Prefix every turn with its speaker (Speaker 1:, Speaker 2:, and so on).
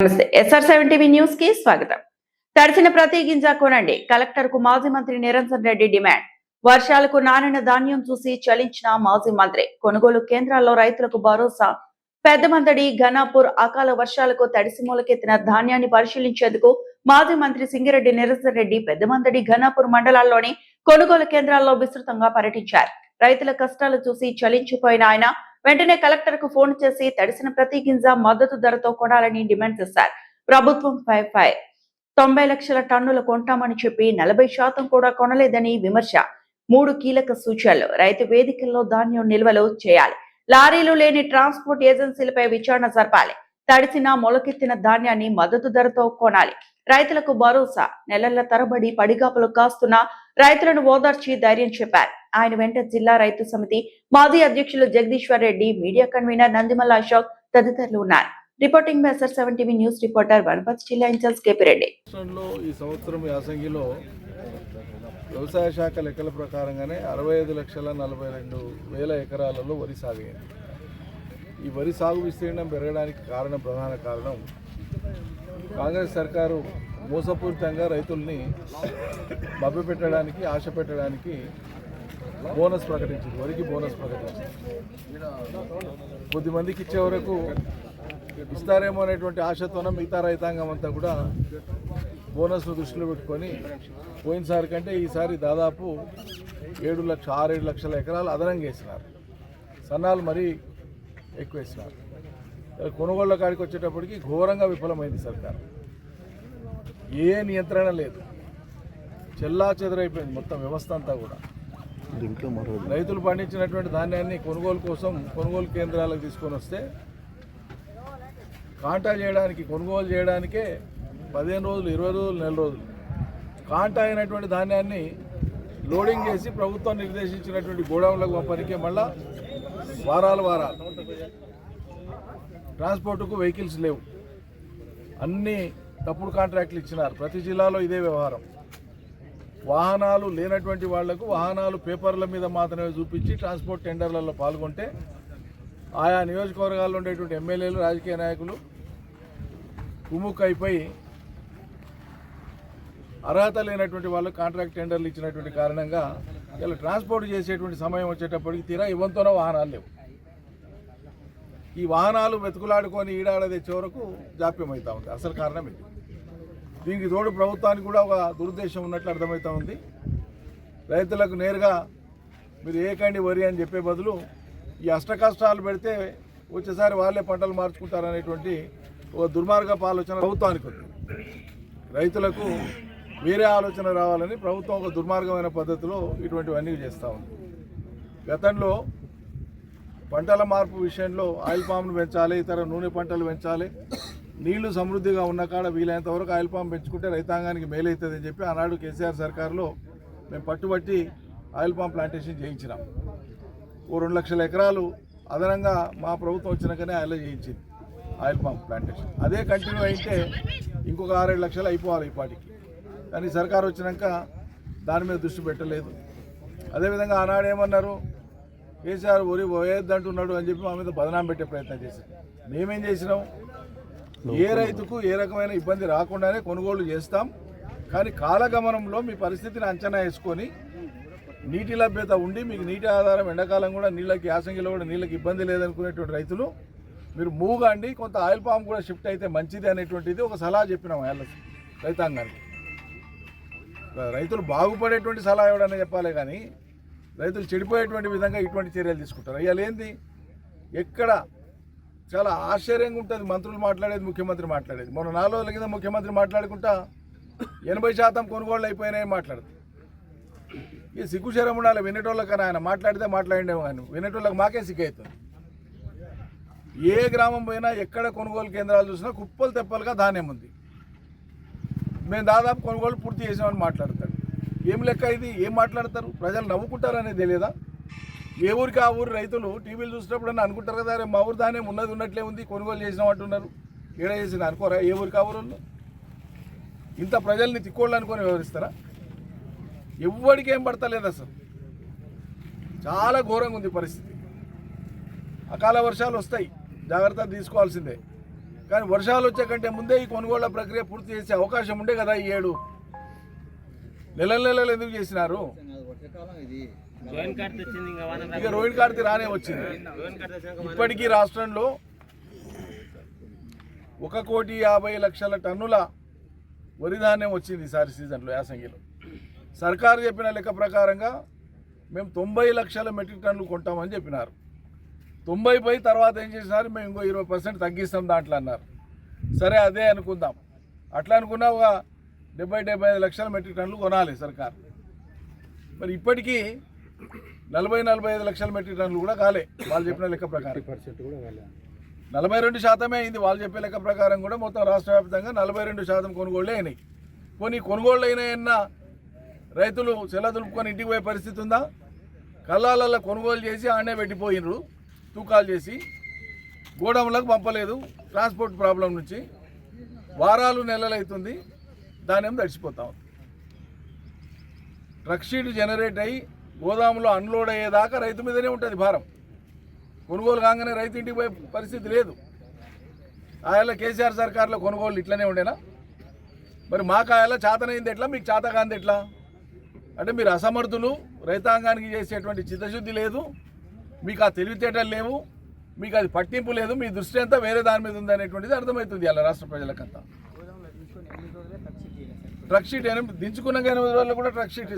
Speaker 1: నమస్తే SR7 news కి స్వాగతం. తడిసిన ప్రతి గింజ కొనండి. కలెక్టర్ కు మాజీ మంత్రి నిరంజన్ రెడ్డి డిమాండ్. వర్షాలకు నానిన ధాన్యం చూసి చలించిన మాజీ మంత్రి. కొనుగోలు కేంద్రాల్లో రైతులకు భరోసా. పెద్దమందడి ఘనాపూర్ అకాల వర్షాలకు తడిసి మూలకెత్తిన ధాన్యాన్ని పరిశీలించేందుకు మాజీ మంత్రి సింగిరెడ్డి నిరంజన్ రెడ్డి పెద్దమందడి ఘనాపూర్ మండలాల్లోని కొనుగోలు కేంద్రాల్లో విస్తృతంగా పర్యటించారు. రైతుల కష్టాలు చూసి చలించిపోయిన ఆయన వెంటనే కలెక్టర్ కు ఫోన్ చేసి తడిసిన ప్రతి గింజ మద్దతు ధరతో కొనాలని డిమాండ్ చేశారు. ప్రభుత్వం 90 లక్షల టన్నులు కొంటామని చెప్పి 40% కూడా కొనలేదని విమర్శ. 3 కీలక సూచనలు. రైతు వేదికల్లో ధాన్యం నిల్వలు చేయాలి. లారీలు లేని ట్రాన్స్పోర్ట్ ఏజెన్సీలపై విచారణ జరపాలి. తడిసిన మొలకెత్తిన ధాన్యాన్ని మద్దతు ధరతో కొనాలి. రైతులకు భరోసా. నెలల తరబడి పడిగాపులు కాస్తున్న రైతులను ఓదార్చి ధైర్యం చెప్పారు. ఆయన వెంట జిల్లా రైతు సమితి మాజీ అధ్యక్షులు జగదీశ్వర్ రెడ్డి, మీడియా కన్వీనర్ నందిమల్ల అశోక్ తదితరులు ఉన్నారు. Reporting SR7 news reporter Wanaparthy జిల్లా ఇన్ఛార్జ్ కేపీ రెడ్డి.
Speaker 2: ఈ సంవత్సరం యాసంగిలో వ్యవసాయ శాఖ లెక్కల ప్రకారంగానే 65,42,000 ఎకరాలలో వరి సాగు అయింది. ఈ వరి సాగు విస్తీర్ణం పెరగడానికి ప్రధాన కారణం కాంగ్రెస్ సర్కారు మోసపూరితంగా రైతుల్ని మభ్యపెట్టడానికి, ఆశ పెట్టడానికి బోనస్ ప్రకటించింది. వరికి బోనస్ ప్రకటించింది. కొద్దిమందికి ఇచ్చే వరకు ఇస్తారేమో అనేటువంటి ఆశతోన మిగతా రైతాంగం అంతా కూడా బోనస్ను దృష్టిలో పెట్టుకొని పోయినసారి కంటే ఈసారి దాదాపు 6-7 లక్షల ఎకరాలు అదనంగా వేసినారు. సన్నాలు మరీ ఎక్కువ వేసినారు. కొనుగోళ్ల కాడికి వచ్చేటప్పటికి ఘోరంగా విఫలమైంది సర్కారు. ఏ నియంత్రణ లేదు. చెల్లా చెదరైపోయింది మొత్తం వ్యవస్థ అంతా కూడా. రైతులు పండించినటువంటి ధాన్యాన్ని కొనుగోలు కేంద్రాలకు తీసుకొని వస్తే కాంటా చేయడానికి, కొనుగోలు చేయడానికే 15 రోజులు, 20 రోజులు, నెల రోజులు. కాంటా అయినటువంటి ధాన్యాన్ని లోడింగ్ చేసి ప్రభుత్వం నిర్దేశించినటువంటి గోడౌన్లకు పంపడానికే మళ్ళా వారాలు. ట్రాన్స్పోర్టుకు వెహికల్స్ లేవు. అన్ని తప్పుడు కాంట్రాక్ట్లు ఇచ్చినారు. ప్రతి జిల్లాలో ఇదే వ్యవహారం. వాహనాలు లేనటువంటి వాళ్లకు వాహనాలు పేపర్ల మీద మాత్రమే చూపించి ట్రాన్స్పోర్ట్ టెండర్లలో పాల్గొంటే ఆయా నియోజకవర్గాల్లో ఉండేటువంటి ఎమ్మెల్యేలు, రాజకీయ నాయకులు కుమ్ముక్కు అయిపోయి అర్హత లేనటువంటి వాళ్ళు కాంట్రాక్ట్ టెండర్లు ఇచ్చినటువంటి కారణంగా ఇలా ట్రాన్స్పోర్ట్ చేసేటువంటి సమయం వచ్చేటప్పటికి తీరా ఇవ్వంతోనే వాహనాలు లేవు. ఈ వాహనాలు వెతుకులాడుకొని ఈడాడ తెచ్చే వరకు జాప్యం అవుతా ఉంది. అసలు కారణం ఇది. దీనికి తోడు ప్రభుత్వానికి కూడా ఒక దురుద్దేశం ఉన్నట్లు అర్థమవుతూ ఉంది. రైతులకు నేరుగా మీరు ఏకండి వరి అని చెప్పే బదులు ఈ అష్టకష్టాలు పెడితే వచ్చేసారి వాళ్ళే పంటలు మార్చుకుంటారనేటువంటి ఒక దుర్మార్గపు ఆలోచన ప్రభుత్వానికి ఉంది. రైతులకు వేరే ఆలోచన రావాలని ప్రభుత్వం ఒక దుర్మార్గమైన పద్ధతిలో ఇటువంటివన్నీ చేస్తూ ఉంది. గతంలో పంటల మార్పు విషయంలో ఆయిల్ పామ్ను పెంచాలి, ఇతర నూనె పంటలు పెంచాలి, నీళ్లు సమృద్ధిగా ఉన్న కాడ వీలైనంత వరకు ఆయిల్ పామ్ పెంచుకుంటే రైతాంగానికి మేలవుతుందని చెప్పి ఆనాడు కేసీఆర్ సర్కారులో మేము పట్టుబట్టి ఆయిల్ పామ్ ప్లాంటేషన్ చేయించినాం. 2 లక్షల ఎకరాలు అదనంగా మా ప్రభుత్వం వచ్చినాకనే ఆయిల్ చేయించింది ఆయిల్ పామ్ ప్లాంటేషన్. అదే కంటిన్యూ అయితే ఇంకొక 6-7 లక్షలు అయిపోవాలి ఇప్పటికి. కానీ సర్కారు వచ్చినాక దాని మీద దృష్టి పెట్టలేదు. అదేవిధంగా ఆనాడు ఏమన్నారు, కేసీఆర్ వరి పోయేద్దంటున్నాడు అని చెప్పి మా మీద బదనాం పెట్టే ప్రయత్నం చేశారు. మేమేం చేసినాం, ఏ రైతుకు ఏ రకమైన ఇబ్బంది రాకుండానే కొనుగోలు చేస్తాం. కానీ కాలగమనంలో మీ పరిస్థితిని అంచనా వేసుకొని నీటి లభ్యత ఉండి మీకు నీటి ఆధారం ఎండాకాలం కూడా నీళ్ళకి, యాసంగిలో కూడా నీళ్ళకి ఇబ్బంది లేదనుకునేటువంటి రైతులు మీరు మూగాండి, కొంత ఆయిల్ పామ్ కూడా షిఫ్ట్ అయితే మంచిది అనేటువంటిది ఒక సలహా చెప్పినాం రైతాంగానికి. రైతులు బాగుపడేటువంటి సలహా ఇవ్వడని చెప్పాలి కానీ రైతులు చెడిపోయేటువంటి విధంగా ఇటువంటి చర్యలు తీసుకుంటారు. ఇవాళ ఏంది, ఎక్కడ చాలా ఆశ్చర్యంగా ఉంటుంది మంత్రులు మాట్లాడేది, ముఖ్యమంత్రి మాట్లాడేది. మొన్న 4 రోజుల కింద ముఖ్యమంత్రి మాట్లాడుకుంటా 80% కొనుగోళ్ళు అయిపోయినాయి మాట్లాడుతుంది. ఈ సిగ్గుశరం ఉండాలి వినేటోళ్ళకన్నా. ఆయన మాట్లాడితే మాట్లాడిండేమో కానీ వినేటోళ్ళకి మాకే సిగ్గు అవుతుంది. ఏ గ్రామం పోయినా ఎక్కడ కొనుగోలు కేంద్రాలు చూసినా కుప్పలు తెప్పలుగా ధాన్యం ఉంది. మేము దాదాపు కొనుగోలు పూర్తి చేసామని మాట్లాడతాడు. ఏం లెక్క ఇది? ఏం మాట్లాడతారు? ప్రజలు నవ్వుకుంటారనేది తెలియదా? ఏ ఊరికి ఆ ఊరు రైతులు టీవీలు చూసినప్పుడు అనుకుంటారు కదా, మా ఊరు ధాన్యం ఉన్నట్లే ఉంది, కొనుగోలు చేసినాం అంటున్నారు. ఏడ చేసింది అనుకోరా? ఏ ఊరికి ఆ ఊరు ఇంత ప్రజల్ని తిక్కోళ్ళు అనుకొని వ్యవహరిస్తారా? ఎవ్వడికి ఏం పడతలేదు. అసలు చాలా ఘోరంగా ఉంది పరిస్థితి. అకాల వర్షాలు వస్తాయి, జాగ్రత్త తీసుకోవాల్సిందే. కానీ వర్షాలు వచ్చే కంటే ముందే ఈ కొనుగోళ్ల ప్రక్రియ పూర్తి చేసే అవకాశం ఉండే కదా ఈ 7 నెలలు ఎందుకు చేసినారు? ఇక రోహిణ్ కార్తీ రానే వచ్చింది. ఇప్పటికీ రాష్ట్రంలో 1,50,00,000 టన్నుల వరి ధాన్యం వచ్చింది ఈసారి సీజన్లో యాసంగిలో. సర్కారు చెప్పిన లెక్క ప్రకారంగా మేము 90 లక్షల మెట్రిక్ టన్నులు కొంటామని చెప్పినారు. 90 పోయి తర్వాత ఏం చేసినారు, మేము ఇంకో 20% తగ్గిస్తాం దాంట్లో అన్నారు. సరే అదే అనుకుందాం. అట్లా అనుకున్నా ఒక 70-75 లక్షల మెట్రిక్ టన్నులు కొనాలి సర్కారు. మరి ఇప్పటికీ 40-45 లక్షల మెట్రిక్ టన్నులు కూడా కాలే వాళ్ళు చెప్పిన లెక్క ప్రకారం. 42% అయింది వాళ్ళు చెప్పే లెక్క ప్రకారం. కూడా మొత్తం రాష్ట్ర వ్యాప్తంగా 42% కొనుగోళ్లే అయినాయి. కొన్ని కొనుగోళ్ళు అయినాయన్నా రైతులు సెలదులుపుకొని ఇంటికి పోయే పరిస్థితి ఉందా? కళ్ళాలలో కొనుగోలు చేసి ఆడనే పెట్టిపోయినరు, తూకాలు చేసి గోడౌన్లకు పంపలేదు. ట్రాన్స్పోర్ట్ ప్రాబ్లం నుంచి వారాలు నెలలు అవుతుంది, దాని ఏం తడిచిపోతాం. ట్రక్ షీట్ జనరేట్ అయ్యి గోదాములో అన్లోడ్ అయ్యేదాకా రైతు మీదనే ఉంటుంది భారం. కొనుగోలు కాగానే రైతు ఇంటికి పోయే పరిస్థితి లేదు. ఆయల కేసీఆర్ సర్కార్లో కొనుగోలు ఇట్లనే ఉండేనా? మరి మా కాయల చేతనైంది ఎట్లా, మీకు చేత కాంది ఎట్లా? అంటే మీరు అసమర్థులు, రైతాంగానికి చేసేటువంటి చిత్తశుద్ధి లేదు, మీకు ఆ తెలివితేటలు లేవు, మీకు అది పట్టింపు లేదు, మీ దృష్టి అంతా వేరే దాని మీద ఉంది అనేటువంటిది అర్థమవుతుంది అలా రాష్ట్ర ప్రజలకంతా. ట్రక్ షీట్ దించుకున్న 8 రోజుల్లో కూడా ట్రక్ షీట్